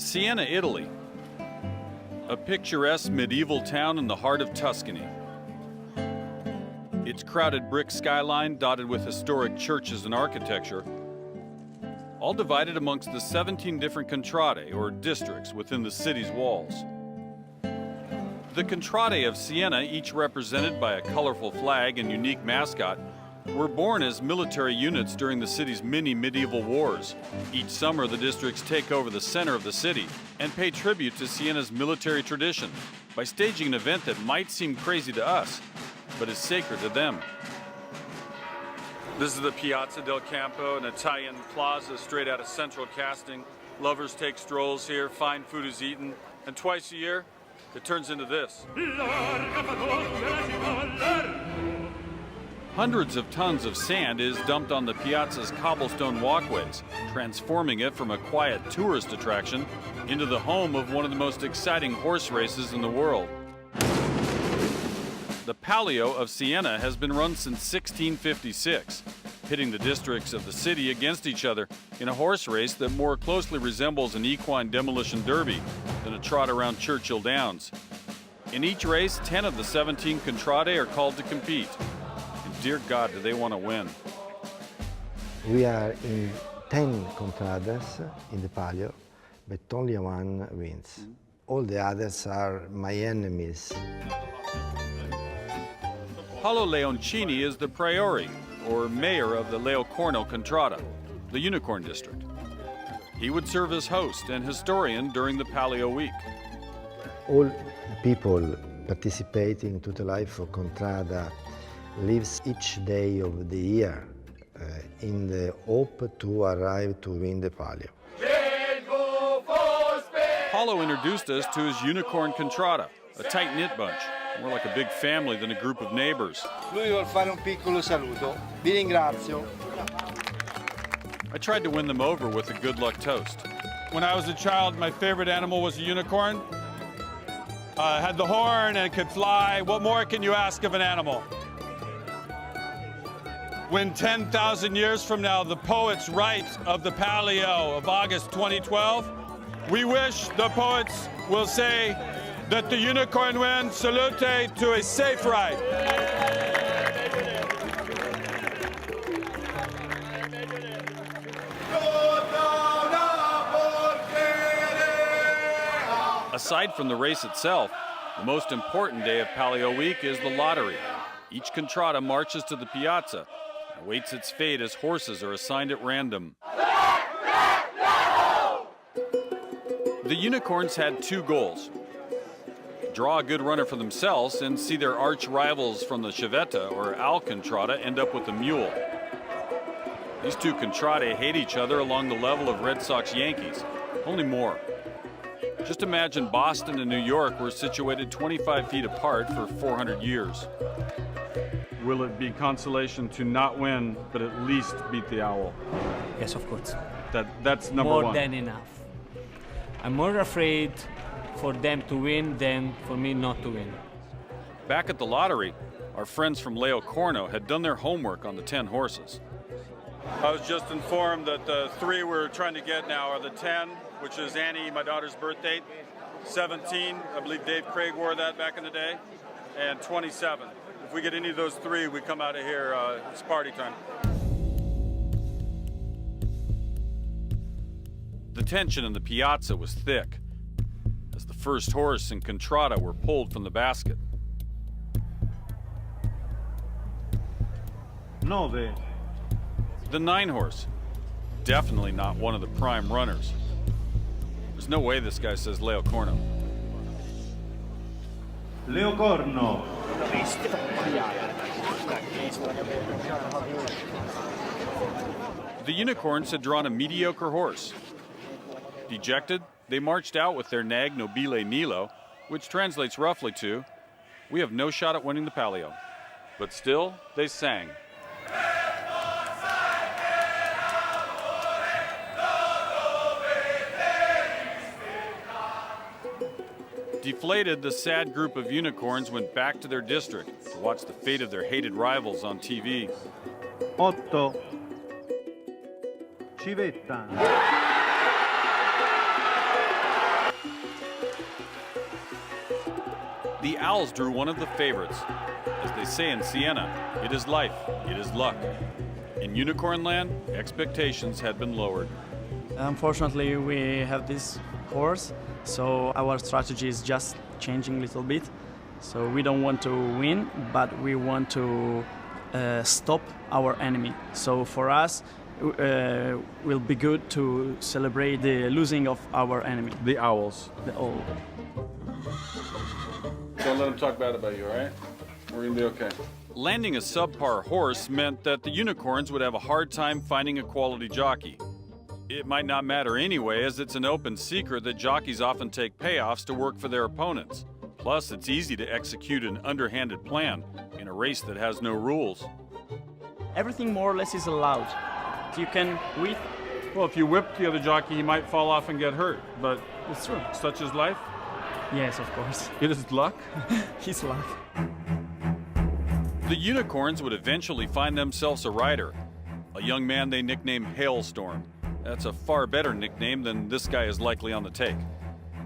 Siena, Italy, a picturesque medieval town in the heart of Tuscany. Its crowded brick skyline, dotted with historic churches and architecture, all divided amongst the 17 different contrade, or districts, within the city's walls. The contrade of Siena, each represented by a colorful flag and unique mascot, were born as military units during the city's many medieval wars. Each summer, the districts take over the center of the city and pay tribute to Siena's military tradition by staging an event that might seem crazy to us, but is sacred to them. This is the Piazza del Campo, an Italian plaza straight out of central casting. Lovers take strolls here, fine food is eaten, and twice a year, it turns into this. Hundreds of tons of sand is dumped on the piazza's cobblestone walkways, transforming it from a quiet tourist attraction into the home of one of the most exciting horse races in the world. The Palio of Siena has been run since 1656, pitting the districts of the city against each other in a horse race that more closely resembles an equine demolition derby than a trot around Churchill Downs. In each race, 10 of the 17 contrade are called to compete. Dear God, do they want to win? We are in 10 contrades in the Palio, but only one wins. All the others are my enemies. Paolo Leoncini is the priori, or mayor of the Leocorno Contrada, the Unicorn District. He would serve as host and historian during the Palio week. All people participating to the life of Contrada lives each day of the year in the hope to arrive to win the Palio. Paolo introduced us to his Unicorn Contrada, a tight-knit bunch, more like a big family than a group of neighbors. Lui vuol fare un piccolo saluto. Vi ringrazio. I tried to win them over with a good luck toast. When I was a child, my favorite animal was a unicorn. Had the horn and could fly. What more can you ask of an animal? When 10,000 years from now, the poets write of the Palio of August 2012, we wish the poets will say that the unicorn wins. Salute to a safe ride. Aside from the race itself, the most important day of Palio Week is the lottery. Each contrada marches to the piazza and awaits its fate as horses are assigned at random. The unicorns had two goals: draw a good runner for themselves and see their arch rivals from the Civetta or Alcantara end up with a mule. These two contrade hate each other along the level of Red Sox Yankees, only more. Just imagine Boston and New York were situated 25 feet apart for 400 years. Will it be consolation to not win, but at least beat the owl? Yes, of course. That's number one. More than enough. I'm more afraid for them to win than for me not to win. Back at the lottery, our friends from Leocorno had done their homework on the 10 horses. I was just informed that the 3 we're trying to get now are the 10, which is Annie, my daughter's birth date, 17, I believe Dave Craig wore that back in the day, and 27. If we get any of those 3, we come out of here, it's party time. The tension in the piazza was thick as the first horse and contrada were pulled from the basket. 9. The 9 horse, definitely not one of the prime runners. There's no way this guy says Leocorno. Leocorno. The unicorns had drawn a mediocre horse. Dejected, they marched out with their nag Nobile Nilo, which translates roughly to, "We have no shot at winning the Palio." But still, they sang. Deflated, the sad group of unicorns went back to their district to watch the fate of their hated rivals on TV. 8. Civetta. The Owls drew one of the favorites. As they say in Siena, it is life, it is luck. In Unicorn Land, expectations had been lowered. Unfortunately, we have this horse, so our strategy is just changing a little bit. So we don't want to win, but we want to stop our enemy. So for us, will be good to celebrate the losing of our enemy. The Owls. The owl. Don't let them talk bad about you, all right? We're gonna be okay. Landing a subpar horse meant that the Unicorns would have a hard time finding a quality jockey. It might not matter anyway, as it's an open secret that jockeys often take payoffs to work for their opponents. Plus, it's easy to execute an underhanded plan in a race that has no rules. Everything more or less is allowed. You can whip. Well, if you whip the other jockey, he might fall off and get hurt, but It's true. such is life. Yes, of course. It is luck. His luck. The Unicorns would eventually find themselves a rider, a young man they nicknamed Hailstorm. That's a far better nickname than this guy is likely on the take.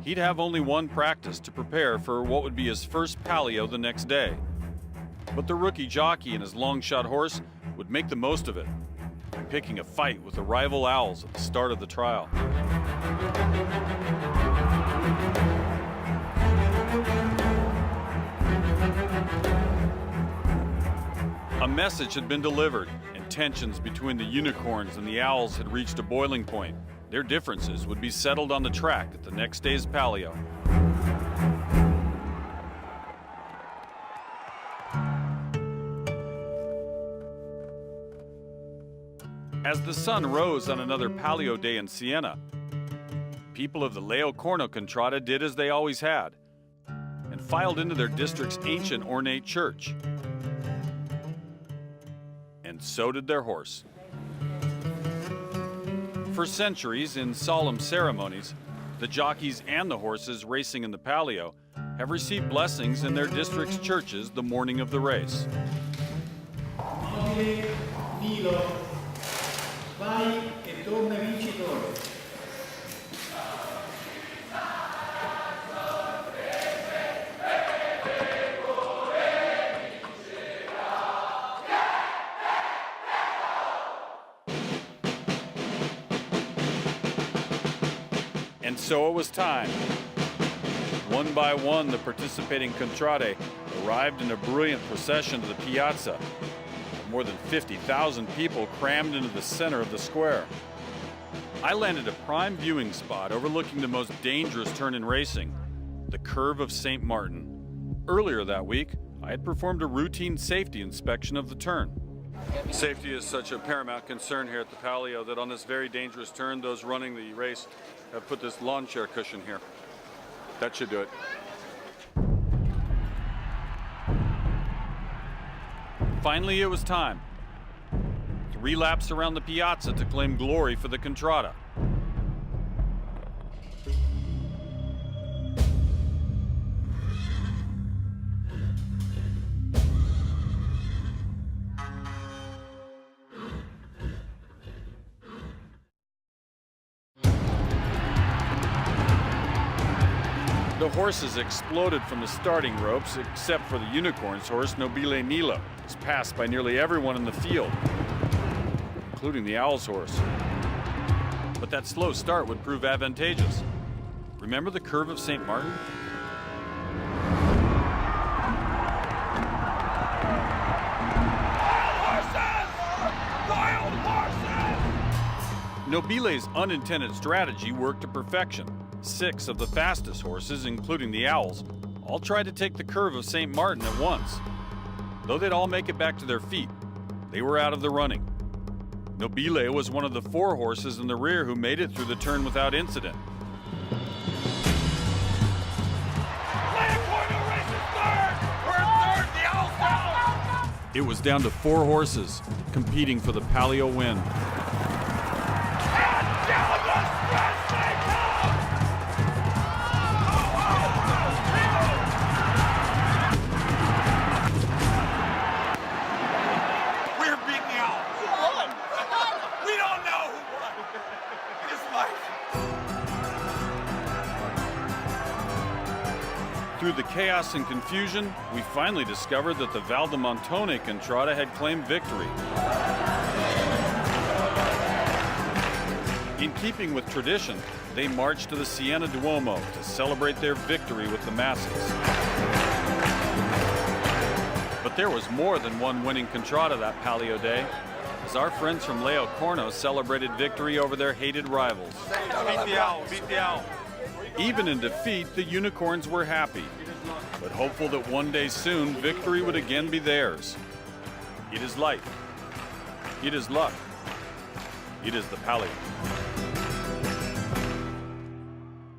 He'd have only one practice to prepare for what would be his first Palio the next day. But the rookie jockey and his long-shot horse would make the most of it, picking a fight with the rival Owls at the start of the trial. A message had been delivered, and tensions between the Unicorns and the Owls had reached a boiling point. Their differences would be settled on the track at the next day's Palio. As the sun rose on another Palio day in Siena, people of the Leo Corno Contrada did as they always had, and filed into their district's ancient ornate church. And so did their horse. For centuries, in solemn ceremonies, the jockeys and the horses racing in the Palio have received blessings in their district's churches the morning of the race. And so it was time. One by one, the participating contrade arrived in a brilliant procession to the piazza. More than 50,000 people crammed into the center of the square. I landed a prime viewing spot overlooking the most dangerous turn in racing, the curve of St. Martin. Earlier that week, I had performed a routine safety inspection of the turn. Safety is such a paramount concern here at the Palio that on this very dangerous turn, those running the race have put this lawn chair cushion here. That should do it. Finally, it was time. 3 laps around the piazza to claim glory for the Contrada. The horses exploded from the starting ropes, except for the Unicorn's horse, Nobile Nilo. It was passed by nearly everyone in the field, including the Owl's horse. But that slow start would prove advantageous. Remember the curve of St. Martin? Wild horses! Nobile's unintended strategy worked to perfection. 6 of the fastest horses, including the Owls, all tried to take the curve of St. Martin at once. Though they'd all make it back to their feet, they were out of the running. Nobile was one of the 4 horses in the rear who made it through the turn without incident. It was down to 4 horses competing for the Palio win. Through the chaos and confusion, we finally discovered that the Valdemontone Contrada had claimed victory. In keeping with tradition, they marched to the Siena Duomo to celebrate their victory with the masses. But there was more than one winning Contrada that Palio day, as our friends from Leo Corno celebrated victory over their hated rivals. Even in defeat, the unicorns were happy, but hopeful that one day soon victory would again be theirs. It is life. It is luck. It is the Palio.